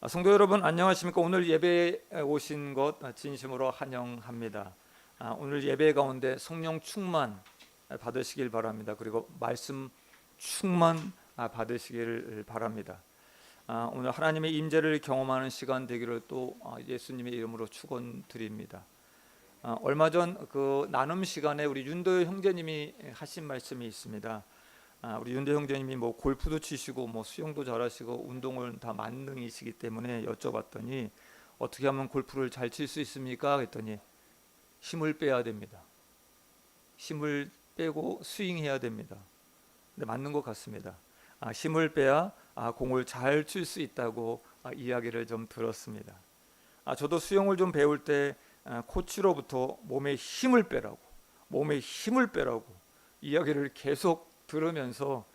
성도 여러분 안녕하십니까? 오늘 예배에 오신 것 진심으로 환영합니다. 오늘 예배 가운데 성령 충만 받으시길 바랍니다. 그리고 말씀 충만 받으시길 바랍니다. 오늘 하나님의 임재를 경험하는 시간 되기를 또 예수님의 이름으로 축원드립니다. 얼마 전 그 나눔 시간에 우리 윤도 형제님이 하신 말씀이 있습니다. 우리 윤대 형제님이 뭐 골프도 치시고 뭐 수영도 잘하시고 운동을 다 만능이시기 때문에 여쭤봤더니 어떻게 하면 골프를 잘 칠 수 있습니까? 했더니 힘을 빼야 됩니다. 힘을 빼고 스윙해야 됩니다. 근데 맞는 것 같습니다. 힘을 빼야 공을 잘 칠 수 있다고 이야기를 좀 들었습니다. 저도 수영을 좀 배울 때 코치로부터 몸에 힘을 빼라고 이야기를 계속 들으면서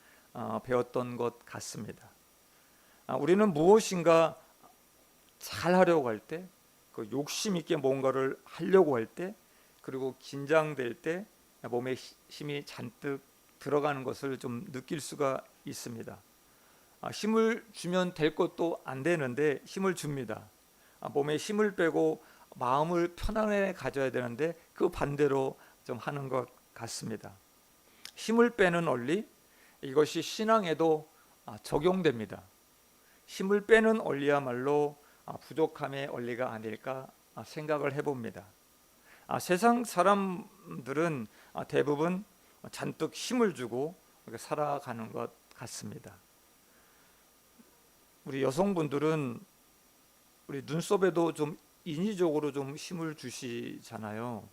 배웠던 것 같습니다. 우리는 무엇인가 잘하려고 할 때, 그 욕심 있게 뭔가를 하려고 할 때, 그리고 긴장될 때 몸에 힘이 잔뜩 들어가는 것을 좀 느낄 수가 있습니다. 힘을 주면 될 것도 안 되는데 힘을 줍니다. 몸에 힘을 빼고 마음을 편안하게 가져야 되는데 그 반대로 좀 하는 것 같습니다. 힘을 빼는 원리, 이것이 신앙에도 적용됩니다. 힘을 빼는 원리야말로 부족함의 원리가 아닐까 생각을 해봅니다. 세상 사람들은 대부분 잔뜩 힘을 주고 살아가는 것 같습니다. 우리 여성분들은 우리 눈썹에도 좀 인위적으로 좀 힘을 주시잖아요.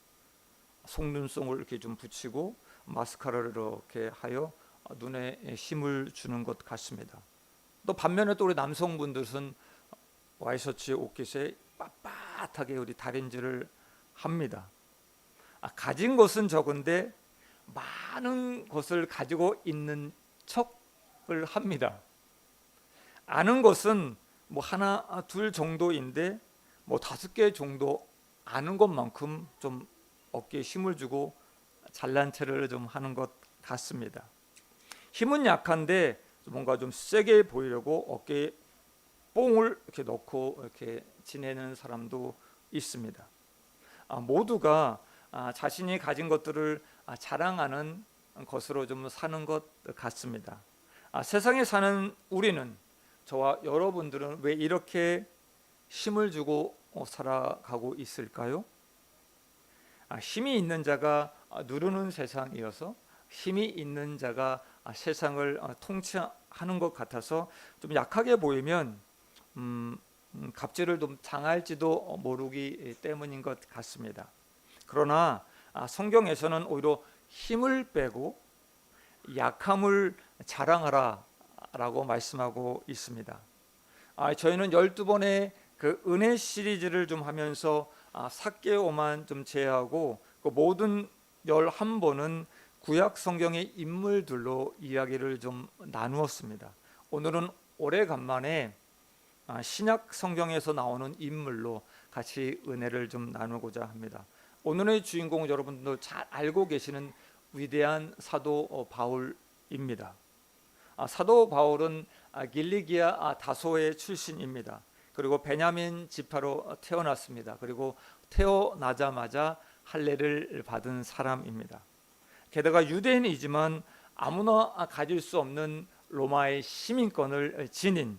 속눈썹을 이렇게 좀 붙이고 마스카라를 이렇게 하여 눈에 힘을 주는 것 같습니다. 또 반면에 또 우리 남성분들은 와이셔츠 옷깃에 빳빳하게 우리 다림질을 합니다. 가진 것은 적은데 많은 것을 가지고 있는 척을 합니다. 아는 것은 뭐 하나 둘 정도인데 뭐 5개 정도 아는 것만큼 좀 어깨에 힘을 주고 잘난 체를 좀 하는 것 같습니다. 힘은 약한데 뭔가 좀 세게 보이려고 어깨에 뽕을 이렇게 넣고 이렇게 지내는 사람도 있습니다. 모두가 자신이 가진 것들을 자랑하는 것으로 좀 사는 것 같습니다. 세상에 사는 우리는, 저와 여러분들은 왜 이렇게 힘을 주고 살아가고 있을까요? 힘이 있는 자가 누르는 세상이어서 힘이 있는 자가 세상을 통치하는 것 같아서 좀 약하게 보이면 갑질을 좀 당할지도 모르기 때문인 것 같습니다. 그러나 성경에서는 오히려 힘을 빼고 약함을 자랑하라 라고 말씀하고 있습니다. 저희는 12번의 그 은혜 시리즈를 좀 하면서 삭개오만 좀 제외하고 그 모든 11번은 구약 성경의 인물들로 이야기를 좀 나누었습니다. 오늘은 오래간만에 신약 성경에서 나오는 인물로 같이 은혜를 좀 나누고자 합니다. 오늘의 주인공은 여러분들 잘 알고 계시는 위대한 사도 바울입니다. 사도 바울은 길리기아 다소의 출신입니다. 그리고 베냐민 지파로 태어났습니다. 그리고 태어나자마자 할례를 받은 사람입니다. 게다가 유대인이지만 아무나 가질 수 없는 로마의 시민권을 지닌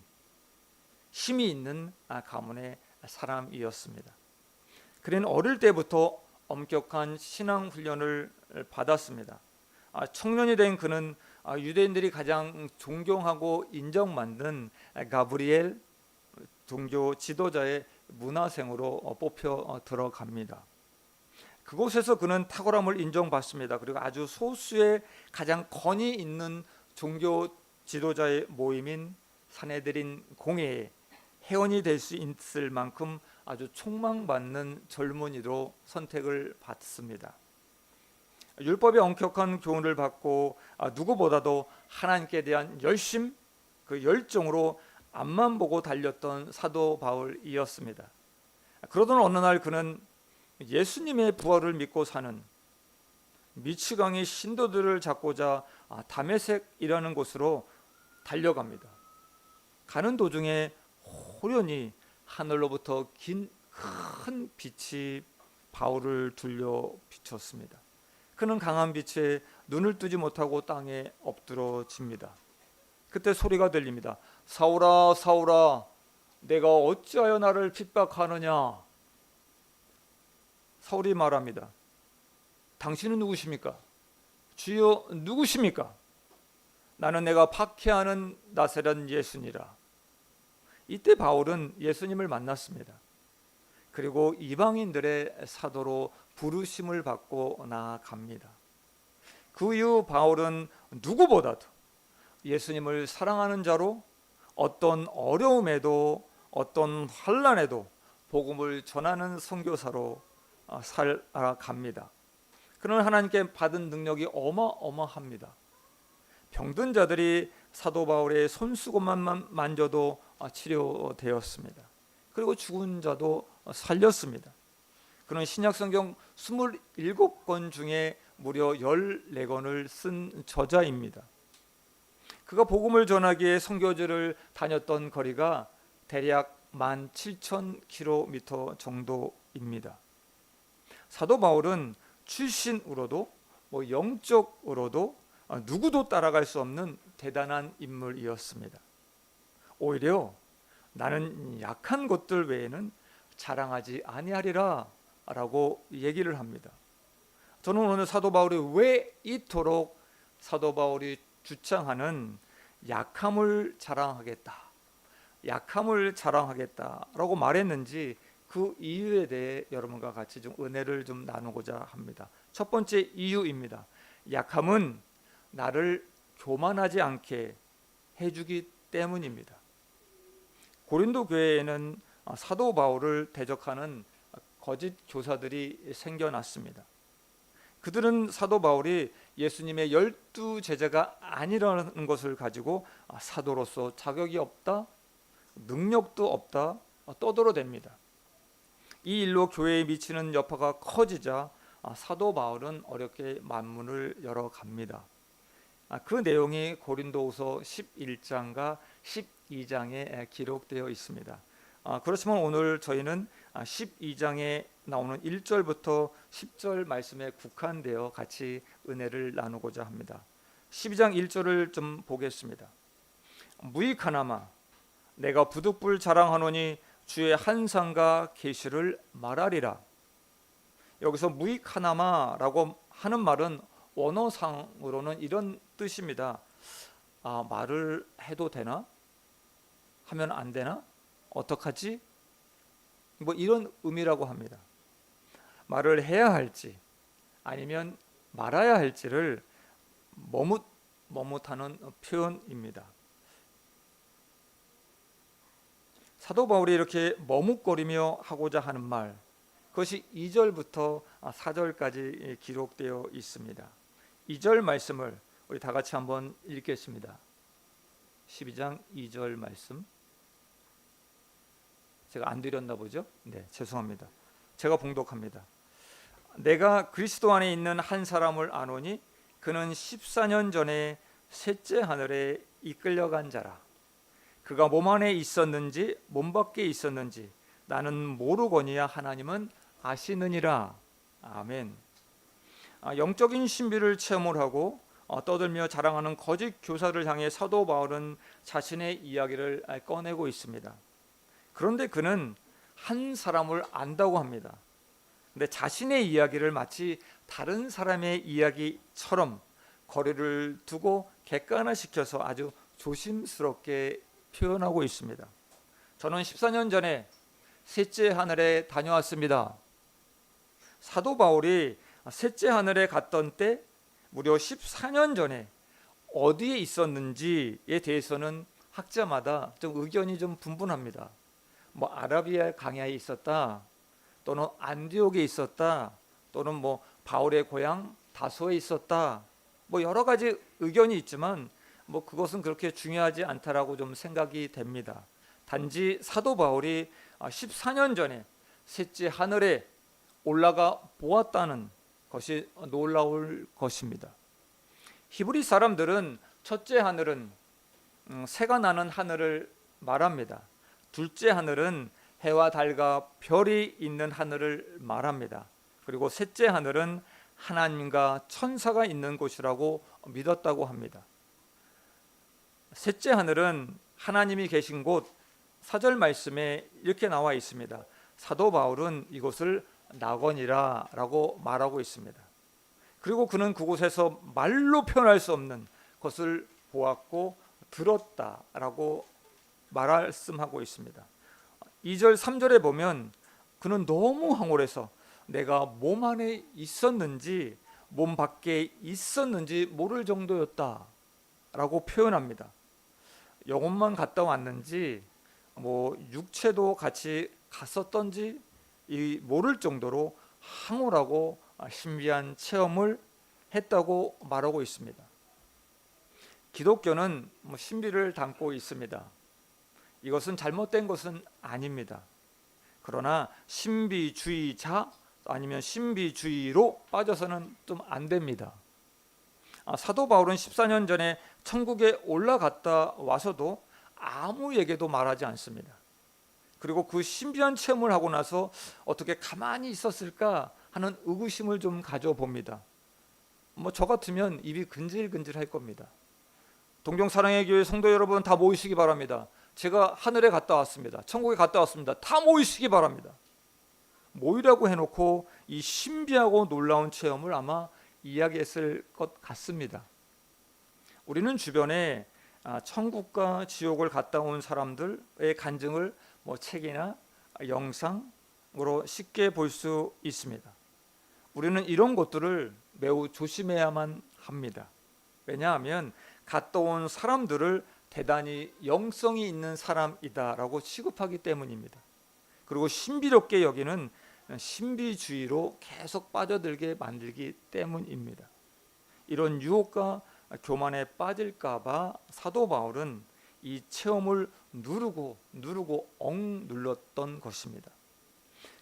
힘이 있는 가문의 사람이었습니다. 그는 어릴 때부터 엄격한 신앙 훈련을 받았습니다. 청년이 된 그는 유대인들이 가장 존경하고 인정받는 가브리엘 종교 지도자의 문화생으로 뽑혀 들어갑니다. 그곳에서 그는 탁월함을 인정받습니다. 그리고 아주 소수의 가장 권위 있는 종교 지도자의 모임인 사내들인 공회에 회원이 될 수 있을 만큼 아주 촉망받는 젊은이로 선택을 받습니다. 율법의 엄격한 교훈을 받고 누구보다도 하나님께 대한 열심, 그 열정으로 앞만 보고 달렸던 사도 바울이었습니다. 그러던 어느 날 그는 예수님의 부활을 믿고 사는 미치광이 신도들을 잡고자 다메섹이라는 곳으로 달려갑니다. 가는 도중에 호련히 하늘로부터 긴 큰 빛이 바울을 둘려 비췄습니다. 그는 강한 빛에 눈을 뜨지 못하고 땅에 엎드러집니다. 그때 소리가 들립니다. 사울아, 사울아, 내가 어찌하여 나를 핍박하느냐? 사울이 말합니다. 당신은 누구십니까? 주여, 누구십니까? 나는 내가 박해하는 나사렛 예수니라. 이때 바울은 예수님을 만났습니다. 그리고 이방인들의 사도로 부르심을 받고 나아갑니다. 그 이후 바울은 누구보다도 예수님을 사랑하는 자로 어떤 어려움에도 어떤 환난에도 복음을 전하는 선교사로 살아갑니다. 그는 하나님께 받은 능력이 어마어마합니다. 병든 자들이 사도 바울의 손수건만 만져도 치료되었습니다. 그리고 죽은 자도 살렸습니다. 그는 신약성경 27권 중에 무려 14권을 쓴 저자입니다. 그가 복음을 전하기에 선교지를 다녔던 거리가 대략 17,000km 정도입니다. 사도 바울은 출신으로도 영적으로도 누구도 따라갈 수 없는 대단한 인물이었습니다. 오히려 나는 약한 것들 외에는 자랑하지 아니하리라 라고 얘기를 합니다. 저는 오늘 사도 바울이 왜 이토록 사도 바울이 주창하는 약함을 자랑하겠다, 약함을 자랑하겠다라고 말했는지 그 이유에 대해 여러분과 같이 좀 은혜를 좀 나누고자 합니다. 첫 번째 이유입니다. 약함은 나를 교만하지 않게 해주기 때문입니다. 고린도 교회에는 사도 바울을 대적하는 거짓 교사들이 생겨났습니다. 그들은 사도 바울이 예수님의 12 제자가 아니라는 것을 가지고 사도로서 자격이 없다, 능력도 없다 떠들어댑니다. 이 일로 교회에 미치는 여파가 커지자 사도 바울은 어렵게 만문을 열어갑니다. 그 내용이 고린도후서 11장과 12장에 기록되어 있습니다. 그렇지만 오늘 저희는 12장에 나오는 1절부터 10절 말씀에 국한되어 같이 은혜를 나누고자 합니다. 12장 1절을 좀 보겠습니다. 무익하나마 내가 부득불 자랑하노니 주의 한상과 계시를 말하리라. 여기서 무익하나마라고 하는 말은 원어상으로는 이런 뜻입니다. 말을 해도 되나? 하면 안 되나? 어떡하지? 이런 의미라고 합니다. 말을 해야 할지 아니면 말아야 할지를 머뭇하는 표현입니다. 사도 바울이 이렇게 머뭇거리며 하고자 하는 말, 그것이 2절부터 4절까지 기록되어 있습니다. 2절 말씀을 우리 다 같이 한번 읽겠습니다. 12장 2절 말씀. 제가 안 드렸나 보죠? 네, 죄송합니다. 제가 봉독합니다. 내가 그리스도 안에 있는 한 사람을 아노니 그는 14년 전에 셋째 하늘에 이끌려간 자라. 그가 몸 안에 있었는지 몸 밖에 있었는지 나는 모르거니와 하나님은 아시느니라. 아멘. 영적인 신비를 체험을 하고 떠들며 자랑하는 거짓 교사를 향해 사도 바울은 자신의 이야기를 꺼내고 있습니다. 그런데 그는 한 사람을 안다고 합니다. 근데 자신의 이야기를 마치 다른 사람의 이야기처럼 거리를 두고 객관화시켜서 아주 조심스럽게 표현하고 있습니다. 저는 14년 전에 셋째 하늘에 다녀왔습니다. 사도 바울이 셋째 하늘에 갔던 때 무려 14년 전에 어디에 있었는지에 대해서는 학자마다 좀 의견이 좀 분분합니다. 아라비아 강야에 있었다, 또는 안디옥에 있었다, 또는 바울의 고향 다소에 있었다, 여러 가지 의견이 있지만 그것은 그렇게 중요하지 않다라고 좀 생각이 됩니다. 단지 사도 바울이 14년 전에 셋째 하늘에 올라가 보았다는 것이 놀라울 것입니다. 히브리 사람들은 첫째 하늘은 새가 나는 하늘을 말합니다. 둘째 하늘은 해와 달과 별이 있는 하늘을 말합니다. 그리고 셋째 하늘은 하나님과 천사가 있는 곳이라고 믿었다고 합니다. 셋째 하늘은 하나님이 계신 곳, 4절 말씀에 이렇게 나와 있습니다. 사도 바울은 이곳을 낙원이라 라고 말하고 있습니다. 그리고 그는 그곳에서 말로 표현할 수 없는 것을 보았고 들었다라고 말씀하고 있습니다. 2절 3절에 보면 그는 너무 황홀해서 내가 몸 안에 있었는지 몸 밖에 있었는지 모를 정도였다 라고 표현합니다. 영혼만 갔다 왔는지 육체도 같이 갔었던지 모를 정도로 황홀하고 신비한 체험을 했다고 말하고 있습니다. 기독교는 신비를 담고 있습니다. 이것은 잘못된 것은 아닙니다. 그러나 신비주의자 아니면 신비주의로 빠져서는 좀 안 됩니다. 사도 바울은 14년 전에 천국에 올라갔다 와서도 아무에게도 말하지 않습니다. 그리고 그 신비한 체험을 하고 나서 어떻게 가만히 있었을까 하는 의구심을 좀 가져봅니다. 저 같으면 입이 근질근질할 겁니다. 동경사랑의 교회 성도 여러분 다 모이시기 바랍니다. 제가 하늘에 갔다 왔습니다. 천국에 갔다 왔습니다. 다 모이시기 바랍니다. 모이라고 해놓고 이 신비하고 놀라운 체험을 아마 이야기했을 것 같습니다. 우리는 주변에 천국과 지옥을 갔다 온 사람들의 간증을 책이나 영상으로 쉽게 볼 수 있습니다. 우리는 이런 것들을 매우 조심해야만 합니다. 왜냐하면 갔다 온 사람들을 대단히 영성이 있는 사람이다라고 취급하기 때문입니다. 그리고 신비롭게 여기는 신비주의로 계속 빠져들게 만들기 때문입니다. 이런 유혹과 교만에 빠질까 봐 사도 바울은 이 체험을 누르고 억눌렀던 것입니다.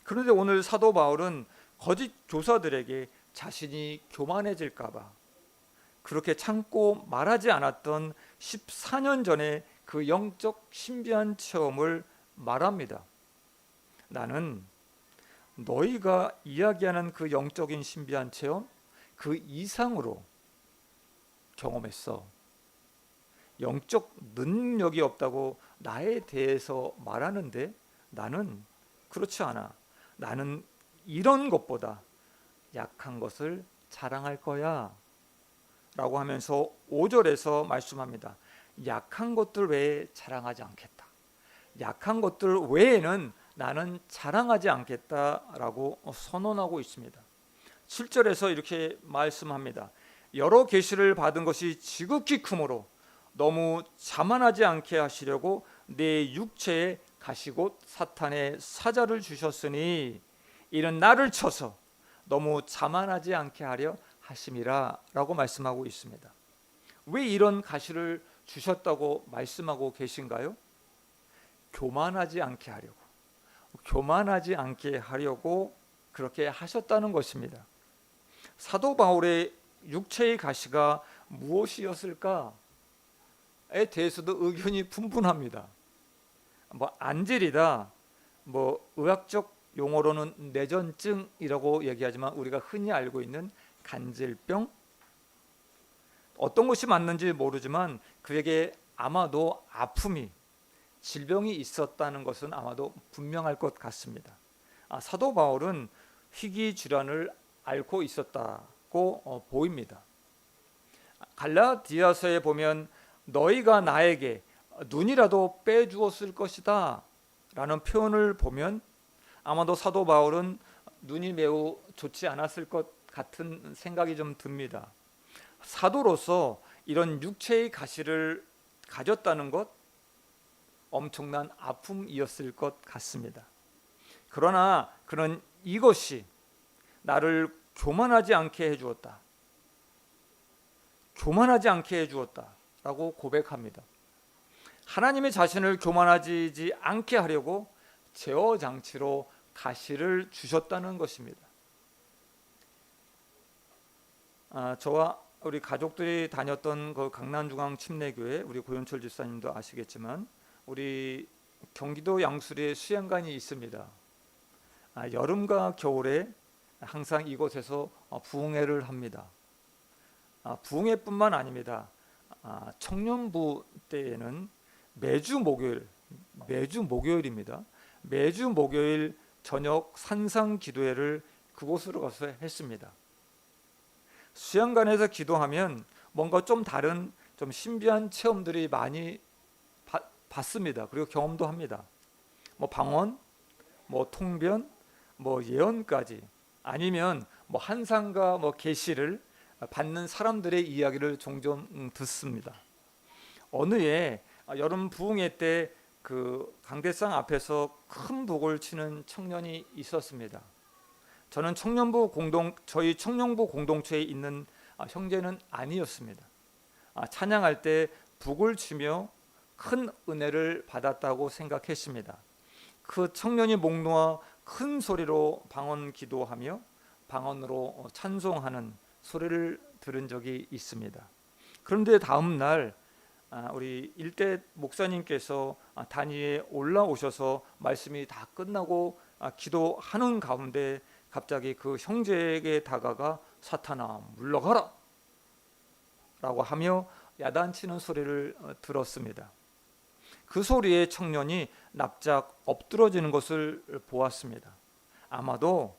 그런데 오늘 사도 바울은 거짓 교사들에게 자신이 교만해질까 봐 그렇게 참고 말하지 않았던 14년 전에 그 영적 신비한 체험을 말합니다. 나는 너희가 이야기하는 그 영적인 신비한 체험 그 이상으로 경험했어. 영적 능력이 없다고 나에 대해서 말하는데 나는 그렇지 않아. 나는 이런 것보다 약한 것을 자랑할 거야 라고 하면서 5절에서 말씀합니다. 약한 것들 외에 자랑하지 않겠다. 약한 것들 외에는 나는 자랑하지 않겠다라고 선언하고 있습니다. 7절에서 이렇게 말씀합니다. 여러 계시를 받은 것이 지극히 크므로 너무 자만하지 않게 하시려고 내 육체에 가시곧 사탄의 사자를 주셨으니 이는 나를 쳐서 너무 자만하지 않게 하려 하심이라 라고 말씀하고 있습니다. 왜 이런 가시를 주셨다고 말씀하고 계신가요? 교만하지 않게 하려고 그렇게 하셨다는 것입니다. 사도 바울의 육체의 가시가 무엇이었을까에 대해서도 의견이 분분합니다. 안질이다, 의학적 용어로는 뇌전증이라고 얘기하지만 우리가 흔히 알고 있는 간질병, 어떤 것이 맞는지 모르지만 그에게 아마도 아픔이 질병이 있었다는 것은 아마도 분명할 것 같습니다. 사도 바울은 희귀질환을 앓고 있었다고 보입니다. 갈라디아서에 보면 너희가 나에게 눈이라도 빼주었을 것이다 라는 표현을 보면 아마도 사도 바울은 눈이 매우 좋지 않았을 것 같은 생각이 좀 듭니다. 사도로서 이런 육체의 가시를 가졌다는 것 엄청난 아픔이었을 것 같습니다. 그러나 그는 이것이 나를 교만하지 않게 해주었다. 교만하지 않게 해주었다 라고 고백합니다. 하나님의 자신을 교만하지 않게 하려고 제어 장치로 가시를 주셨다는 것입니다. 저와 우리 가족들이 다녔던 그 강남중앙 침례교회, 우리 고윤철 집사님도 아시겠지만 우리 경기도 양수리에 수양관이 있습니다. 여름과 겨울에 항상 이곳에서 부흥회를 합니다. 부흥회뿐만 아닙니다. 청년부 때에는 매주 목요일입니다. 매주 목요일 저녁 산상 기도회를 그곳으로 가서 했습니다. 수양관에서 기도하면 뭔가 좀 다른 좀 신비한 체험들이 많이 받습니다. 그리고 경험도 합니다. 뭐 방언, 뭐 통변, 뭐 예언까지, 아니면 뭐 한상과 뭐 계시를 받는 사람들의 이야기를 종종 듣습니다. 어느 해 여름 부흥회 때 그 강대상 앞에서 큰 북을 치는 청년이 있었습니다. 저는 저희 청년부 공동체에 있는 형제는 아니었습니다. 찬양할 때 북을 치며 큰 은혜를 받았다고 생각했습니다. 그 청년이 목 놓아 큰 소리로 방언 기도하며 방언으로 찬송하는 소리를 들은 적이 있습니다. 그런데 다음 날 우리 일대 목사님께서 단위에 올라오셔서 말씀이 다 끝나고 기도하는 가운데 갑자기 그 형제에게 다가가 사탄아 물러가라 라고 하며 야단치는 소리를 들었습니다. 그 소리에 청년이 납작 엎드러지는 것을 보았습니다. 아마도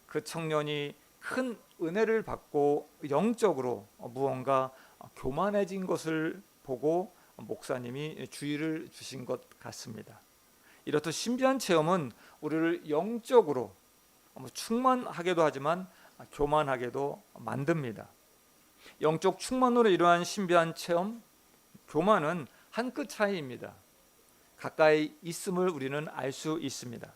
그 청년이 큰 은혜를 받고 영적으로 무언가 교만해진 것을 보고 목사님이 주의를 주신 것 같습니다. 이렇듯 신비한 체험은 우리를 영적으로 충만하게도 하지만 교만하게도 만듭니다. 영적 충만으로 이러한 신비한 체험, 교만은 한 끗 차이입니다. 가까이 있음을 우리는 알 수 있습니다.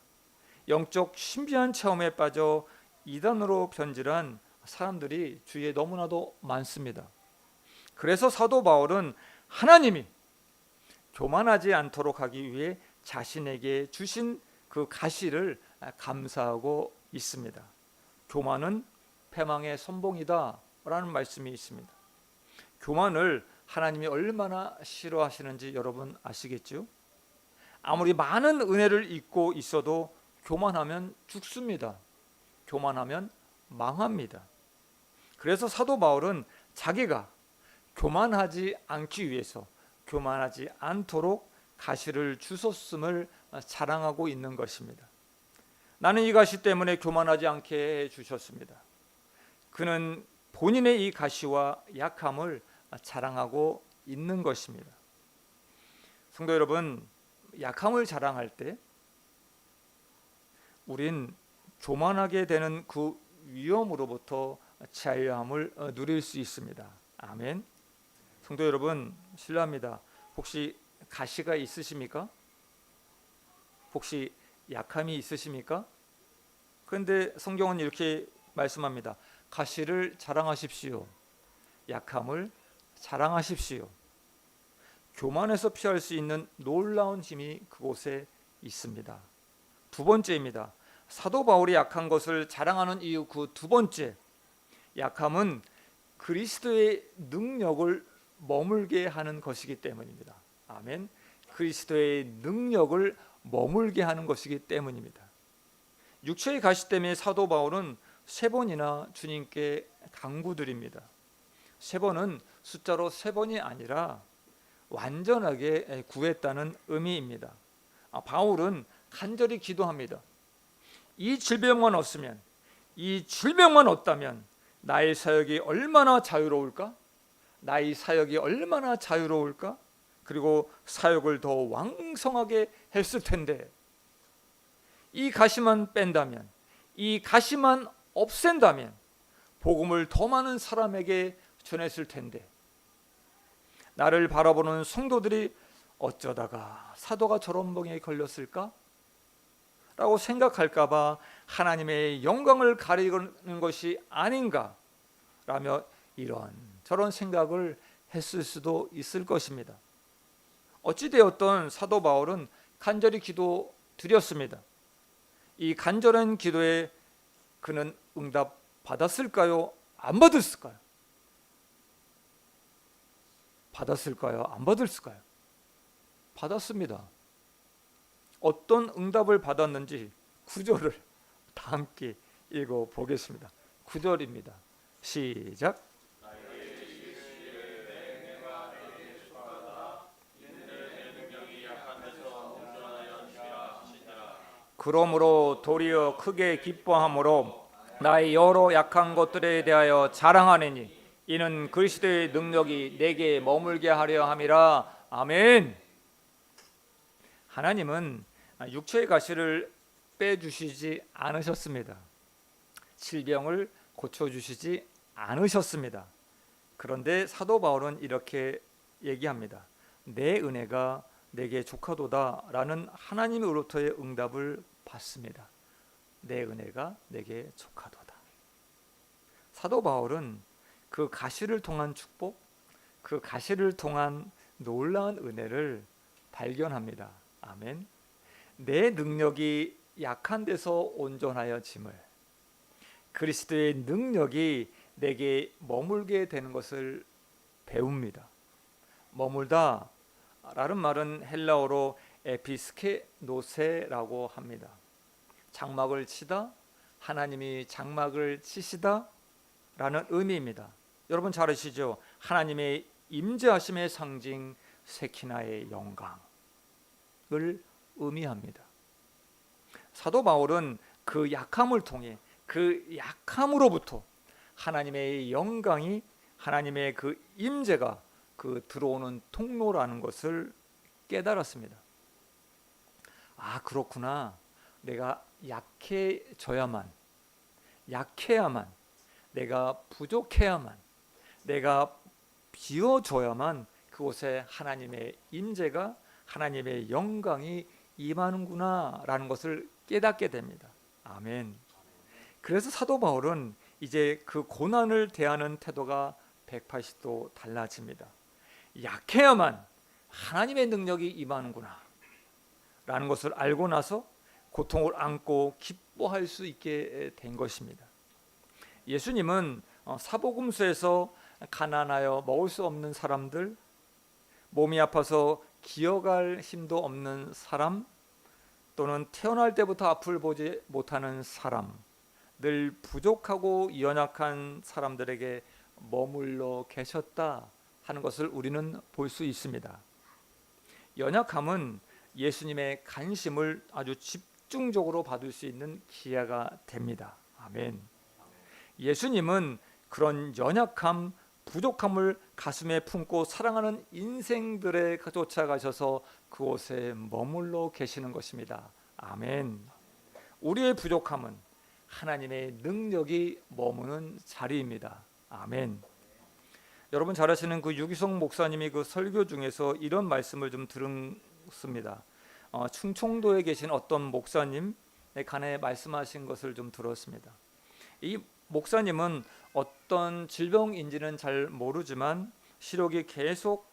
영적 신비한 체험에 빠져 이단으로 변질한 사람들이 주위에 너무나도 많습니다. 그래서 사도 바울은 하나님이 교만하지 않도록 하기 위해 자신에게 주신 그 가시를 감사하고 있습니다. 교만은 패망의 선봉이다 라는 말씀이 있습니다. 교만을 하나님이 얼마나 싫어하시는지 여러분 아시겠죠? 아무리 많은 은혜를 입고 있어도 교만하면 죽습니다. 교만하면 망합니다. 그래서 사도 바울은 자기가 교만하지 않기 위해서 교만하지 않도록 가시를 주셨음을 자랑하고 있는 것입니다. 나는 이 가시 때문에 교만하지 않게 해주셨습니다. 그는 본인의 이 가시와 약함을 자랑하고 있는 것입니다. 성도 여러분, 약함을 자랑할 때 우린 교만하게 되는 그 위험으로부터 자유함을 누릴 수 있습니다. 아멘. 성도 여러분, 실례합니다. 혹시 가시가 있으십니까? 혹시 약함이 있으십니까? 그런데 성경은 이렇게 말씀합니다. 가시를 자랑하십시오. 약함을 자랑하십시오. 교만에서 피할 수 있는 놀라운 힘이 그곳에 있습니다. 두 번째입니다. 사도 바울이 약한 것을 자랑하는 이유 그 두 번째, 약함은 그리스도의 능력을 머물게 하는 것이기 때문입니다. 아멘. 그리스도의 능력을 머물게 하는 것이기 때문입니다. 육체의 가시 때문에 사도 바울은 3번이나 주님께 간구드립니다. 3번은 숫자로 3번이 아니라 완전하게 구했다는 의미입니다. 바울은 간절히 기도합니다. 이 질병만 없으면, 이 질병만 없다면 나의 사역이 얼마나 자유로울까? 나의 사역이 얼마나 자유로울까? 그리고 사역을 더 왕성하게 했을 텐데, 이 가시만 뺀다면, 이 가시만 없앤다면 복음을 더 많은 사람에게 전했을 텐데, 나를 바라보는 성도들이 어쩌다가 사도가 저런 병에 걸렸을까? 라고 생각할까 봐 하나님의 영광을 가리는 것이 아닌가 라며 이런 저런 생각을 했을 수도 있을 것입니다. 어찌되었던 사도 바울은 간절히 기도 드렸습니다. 이 간절한 기도에 그는 응답 받았을까요? 안 받았을까요? 받았을까요? 안 받았을까요? 받았습니다. 어떤 응답을 받았는지 구절을 다 함께 읽어보겠습니다. 9절입니다. 시작. 그러므로 도리어 크게 기뻐함으로 나의 여러 약한 것들에 대하여 자랑하느니 이는 그리스도의 능력이 내게 머물게 하려 함이라. 아멘. 하나님은 육체의 가시를 빼주시지 않으셨습니다. 질병을 고쳐주시지 않으셨습니다. 그런데 사도 바울은 이렇게 얘기합니다. 내 은혜가 내게 족하도다 라는 하나님으로부터의 응답을 받습니다. 내 은혜가 내게 족하도다. 사도 바울은 그 가시를 통한 축복, 그 가시를 통한 놀라운 은혜를 발견합니다. 아멘. 내 능력이 약한 데서 온전하여 짐을, 그리스도의 능력이 내게 머물게 되는 것을 배웁니다. 머물다 라는 말은 헬라어로 에피스케노세라고 합니다. 장막을 치다, 하나님이 장막을 치시다 라는 의미입니다. 여러분 잘 아시죠? 하나님의 임재하심의 상징 세키나의 영광을 의미합니다. 사도 바울은 그 약함을 통해, 그 약함으로부터 하나님의 영광이, 하나님의 그 임재가 그 들어오는 통로라는 것을 깨달았습니다. 아, 그렇구나. 내가 약해야만, 내가 부족해야만, 내가 비워줘야만 그곳에 하나님의 임재가, 하나님의 영광이 임하는구나 라는 것을 깨닫게 됩니다. 아멘. 그래서 사도 바울은 이제 그 고난을 대하는 태도가 180도 달라집니다. 약해야만 하나님의 능력이 임하는구나 라는 것을 알고 나서 고통을 안고 기뻐할 수 있게 된 것입니다. 예수님은 사복음서에서 가난하여 먹을 수 없는 사람들, 몸이 아파서 기어갈 힘도 없는 사람, 또는 태어날 때부터 앞을 보지 못하는 사람, 늘 부족하고 연약한 사람들에게 머물러 계셨다 하는 것을 우리는 볼 수 있습니다. 연약함은 예수님의 관심을 아주 집중적으로 받을 수 있는 기회가 됩니다. 아멘. 예수님은 그런 연약함, 부족함을 가슴에 품고 사랑하는 인생들에 쫓아가셔서 그곳에 머물러 계시는 것입니다. 아멘. 우리의 부족함은 하나님의 능력이 머무는 자리입니다. 아멘. 여러분 잘 아시는 그 유기성 목사님이 그 설교 중에서 이런 말씀을 좀 들었습니다. 충청도에 계신 어떤 목사님에 관해 말씀하신 것을 좀 들었습니다. 이 목사님은 어떤 질병인지는 잘 모르지만 시력이 계속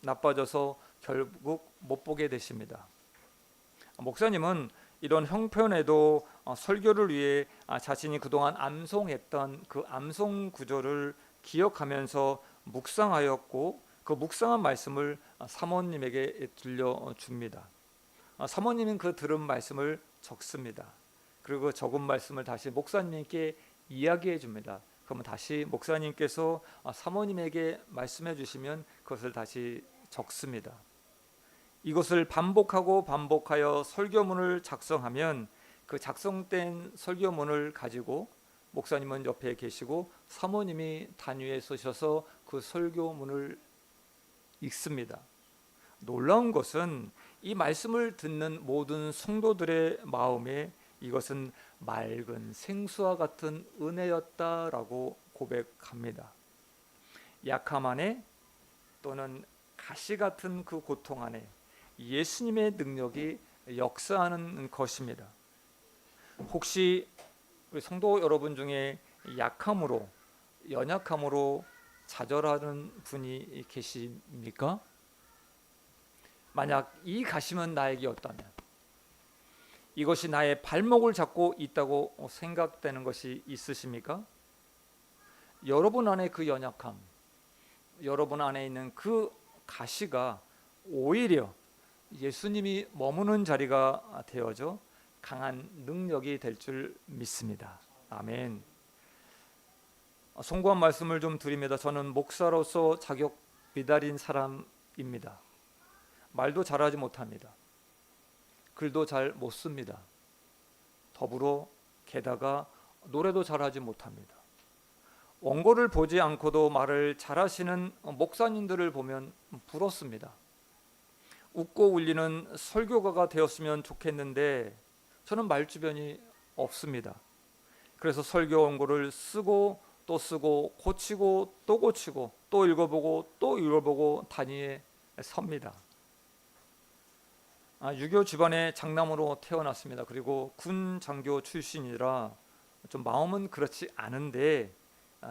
나빠져서 결국 못 보게 되십니다. 목사님은 이런 형편에도 설교를 위해 자신이 그동안 암송했던 그 암송 구절을 기억하면서 묵상하였고, 그 묵상한 말씀을 사모님에게 들려줍니다. 사모님은 그 들은 말씀을 적습니다. 그리고 적은 말씀을 다시 목사님께 이야기해 줍니다. 그러면 다시 목사님께서 사모님에게 말씀해 주시면 그것을 다시 적습니다. 이것을 반복하여 설교문을 작성하면 그 작성된 설교문을 가지고 목사님은 옆에 계시고 사모님이 단위에 서셔서 그 설교문을 읽습니다. 놀라운 것은 이 말씀을 듣는 모든 성도들의 마음에 이것은 맑은 생수와 같은 은혜였다라고 고백합니다. 약함 안에 또는 가시 같은 그 고통 안에 예수님의 능력이 역사하는 것입니다. 혹시 우리 성도 여러분 중에 약함으로, 연약함으로 좌절하는 분이 계십니까? 만약 이 가시면 나에게 없다면, 이것이 나의 발목을 잡고 있다고 생각되는 것이 있으십니까? 여러분 안에 그 연약함, 여러분 안에 있는 그 가시가 오히려 예수님이 머무는 자리가 되어져 강한 능력이 될 줄 믿습니다. 아멘. 송구한 말씀을 좀 드립니다. 저는 목사로서 자격 미달인 사람입니다. 말도 잘하지 못합니다. 글도 잘 못 씁니다. 더불어 게다가 노래도 잘하지 못합니다. 원고를 보지 않고도 말을 잘하시는 목사님들을 보면 부럽습니다. 웃고 울리는 설교가가 되었으면 좋겠는데 저는 말주변이 없습니다. 그래서 설교 원고를 쓰고 또 쓰고 고치고 또 고치고 또 읽어보고 또 읽어보고 단위에 섭니다. 유교 집안의 장남으로 태어났습니다. 그리고 군 장교 출신이라 좀 마음은 그렇지 않은데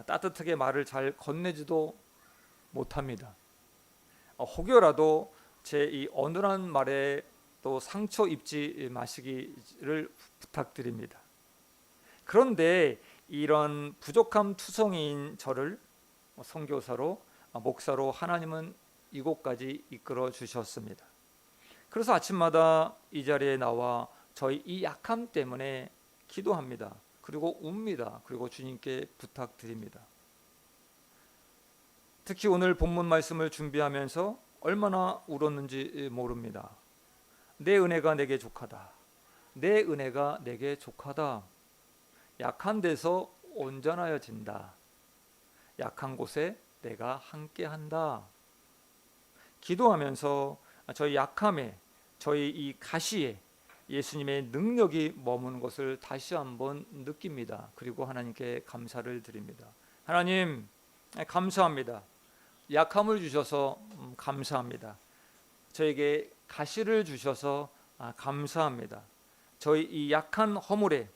따뜻하게 말을 잘 건네지도 못합니다. 혹여라도 제 이 어눌한 말에 또 상처 입지 마시기를 부탁드립니다. 그런데 이런 부족함 투성이인 저를 선교사로 목사로 하나님은 이곳까지 이끌어 주셨습니다. 그래서 아침마다 이 자리에 나와 저희 이 약함 때문에 기도합니다. 그리고 웁니다. 그리고 주님께 부탁드립니다. 특히 오늘 본문 말씀을 준비하면서 얼마나 울었는지 모릅니다. 내 은혜가 내게 족하다. 내 은혜가 내게 족하다. 약한 데서 온전하여진다. 약한 곳에 내가 함께한다. 기도하면서 저희 약함에, 저희 이 가시에 예수님의 능력이 머무는 것을 다시 한번 느낍니다. 그리고 하나님께 감사를 드립니다. 하나님 감사합니다. 약함을 주셔서 감사합니다. 저에게 가시를 주셔서 감사합니다. 저희 이 약한 허물에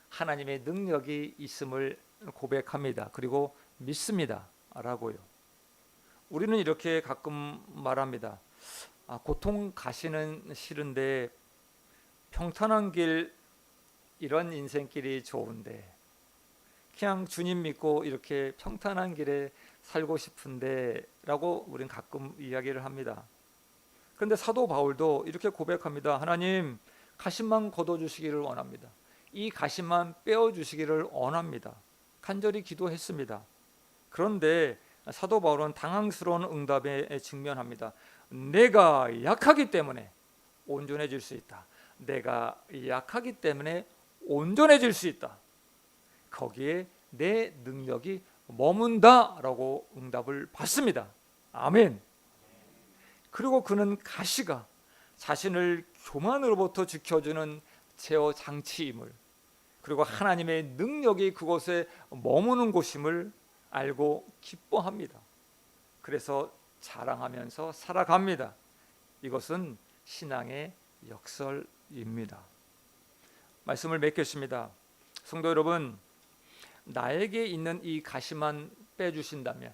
하나님의 능력이 있음을 고백합니다. 그리고 믿습니다. 라고요. 우리는 이렇게 가끔 말합니다. 고통 가시는 싫은데 평탄한 길, 이런 인생길이 좋은데 그냥 주님 믿고 이렇게 평탄한 길에 살고 싶은데 라고 우리는 가끔 이야기를 합니다. 그런데 사도 바울도 이렇게 고백합니다. 하나님 가시만 걷어주시기를 원합니다. 이 가시만 빼어주시기를 원합니다. 간절히 기도했습니다. 그런데 사도 바울은 당황스러운 응답에 직면합니다. 내가 약하기 때문에 온전해질 수 있다. 내가 약하기 때문에 온전해질 수 있다. 거기에 내 능력이 머문다라고 응답을 받습니다. 아멘. 그리고 그는 가시가 자신을 교만으로부터 지켜주는 제어 장치임을, 그리고 하나님의 능력이 그곳에 머무는 곳임을 알고 기뻐합니다. 그래서 자랑하면서 살아갑니다. 이것은 신앙의 역설입니다. 말씀을 맺겠습니다. 성도 여러분, 나에게 있는 이 가시만 빼주신다면,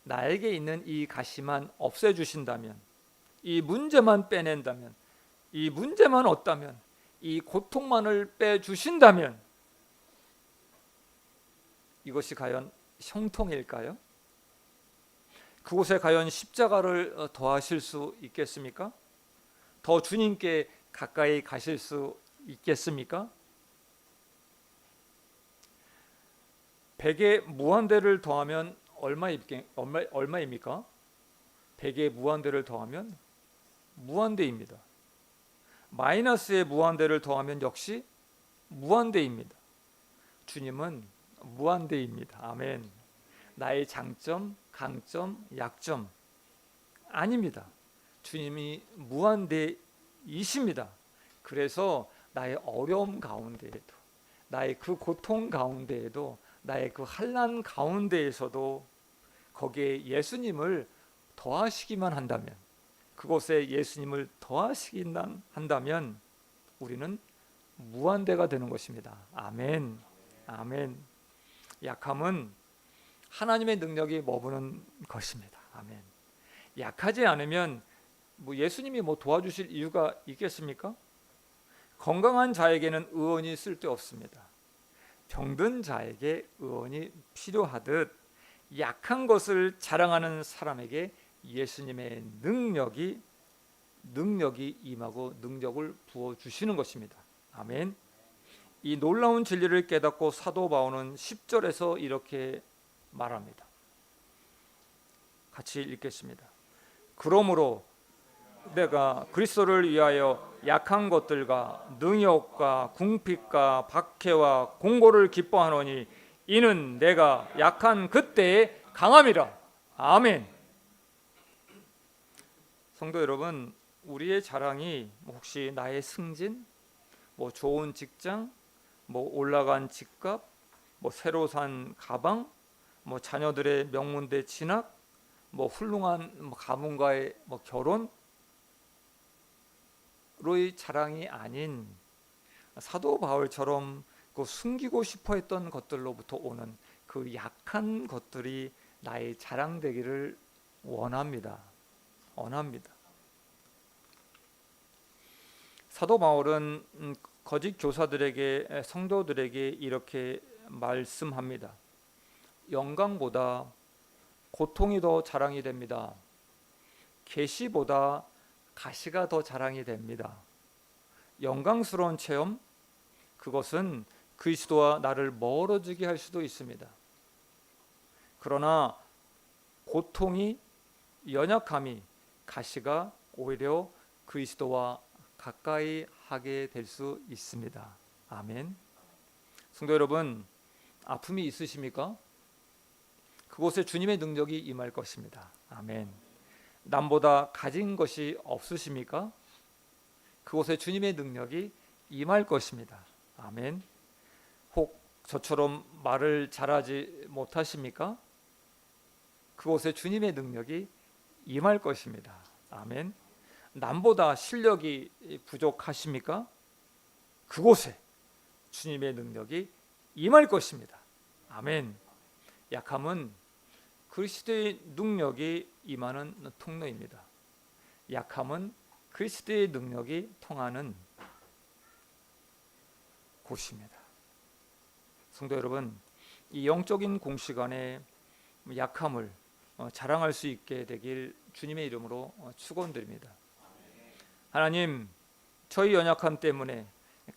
나에게 있는 이 가시만 없애주신다면, 이 문제만 빼낸다면, 이 문제만 없다면, 이 고통만을 빼주신다면 이것이 과연 형통일까요? 그곳에 과연 십자가를 더하실 수 있겠습니까? 더 주님께 가까이 가실 수 있겠습니까? 100에 무한대를 더하면 얼마입니까? 100에 무한대를 더하면 무한대입니다. 마이너스에 무한대를 더하면 역시 무한대입니다. 주님은 무한대입니다. 아멘. 나의 장점, 강점, 약점 아닙니다. 주님이 무한대이십니다. 그래서 나의 어려움 가운데에도, 나의 그 고통 가운데에도, 나의 그 환난 가운데에서도 거기에 예수님을 더하시기만 한다면, 그곳에 예수님을 더하시기만 한다면 우리는 무한대가 되는 것입니다. 아멘. 아멘. 약함은 하나님의 능력이 머무는 것입니다. 아멘. 약하지 않으면 예수님이 도와주실 이유가 있겠습니까? 건강한 자에게는 의원이 쓸데없습니다. 병든 자에게 의원이 필요하듯 약한 것을 자랑하는 사람에게 예수님의 능력이 능력이 임하고 능력을 부어 주시는 것입니다. 아멘. 이 놀라운 진리를 깨닫고 사도 바울은 10절에서 이렇게 말합니다. 같이 읽겠습니다. 그러므로 내가 그리스도를 위하여 약한 것들과 능욕과 궁핍과 박해와 공고를 기뻐하노니 이는 내가 약한 그때의 강함이라. 아멘. 성도 여러분, 우리의 자랑이 혹시 나의 승진, 좋은 직장, 올라간 집값, 새로 산 가방, 자녀들의 명문대 진학, 훌륭한 가문과의 결혼로의 자랑이 아닌 사도 바울처럼 그 숨기고 싶어했던 것들로부터 오는 그 약한 것들이 나의 자랑되기를 원합니다. 사도 바울은 거짓 교사들에게, 성도들에게 이렇게 말씀합니다. 영광보다 고통이 더 자랑이 됩니다. 계시보다 가시가 더 자랑이 됩니다. 영광스러운 체험, 그것은 그리스도와 나를 멀어지게 할 수도 있습니다. 그러나 고통이, 연약함이, 가시가 오히려 그리스도와 가까이 하게 될 수 있습니다. 아멘. 성도 여러분, 아픔이 있으십니까? 그곳에 주님의 능력이 임할 것입니다. 아멘. 남보다 가진 것이 없으십니까? 그곳에 주님의 능력이 임할 것입니다. 아멘. 혹 저처럼 말을 잘하지 못하십니까? 그곳에 주님의 능력이 임할 것입니다. 아멘. 남보다 실력이 부족하십니까? 그곳에 주님의 능력이 임할 것입니다. 아멘. 약함은 그리스도의 능력이 임하는 통로입니다. 약함은 그리스도의 능력이 통하는 곳입니다. 성도 여러분, 이 영적인 공시간에 약함을 자랑할 수 있게 되길 주님의 이름으로 축원드립니다. 하나님, 저희 연약함 때문에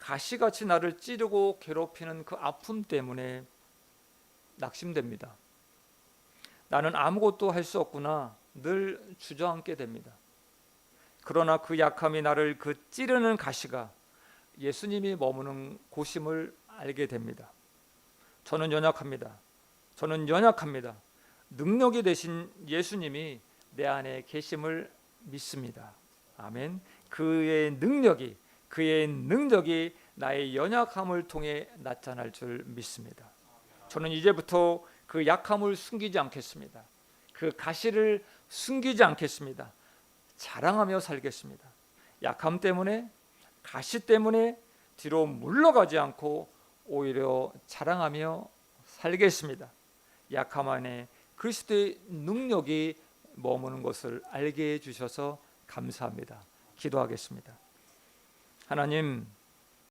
가시같이 나를 찌르고 괴롭히는 그 아픔 때문에 낙심됩니다. 나는 아무것도 할 수 없구나 늘 주저앉게 됩니다. 그러나 그 약함이 나를 그 찌르는 가시가 예수님이 머무는 곳임을 알게 됩니다. 저는 연약합니다. 능력이 되신 예수님이 내 안에 계심을 믿습니다. 아멘. 그의 능력이 나의 연약함을 통해 나타날 줄 믿습니다. 저는 이제부터 그 약함을 숨기지 않겠습니다. 그 가시를 숨기지 않겠습니다. 자랑하며 살겠습니다. 약함 때문에, 가시 때문에 뒤로 물러가지 않고 오히려 자랑하며 살겠습니다. 약함 안에 그리스도의 능력이 머무는 것을 알게 해주셔서 감사합니다. 기도하겠습니다. 하나님,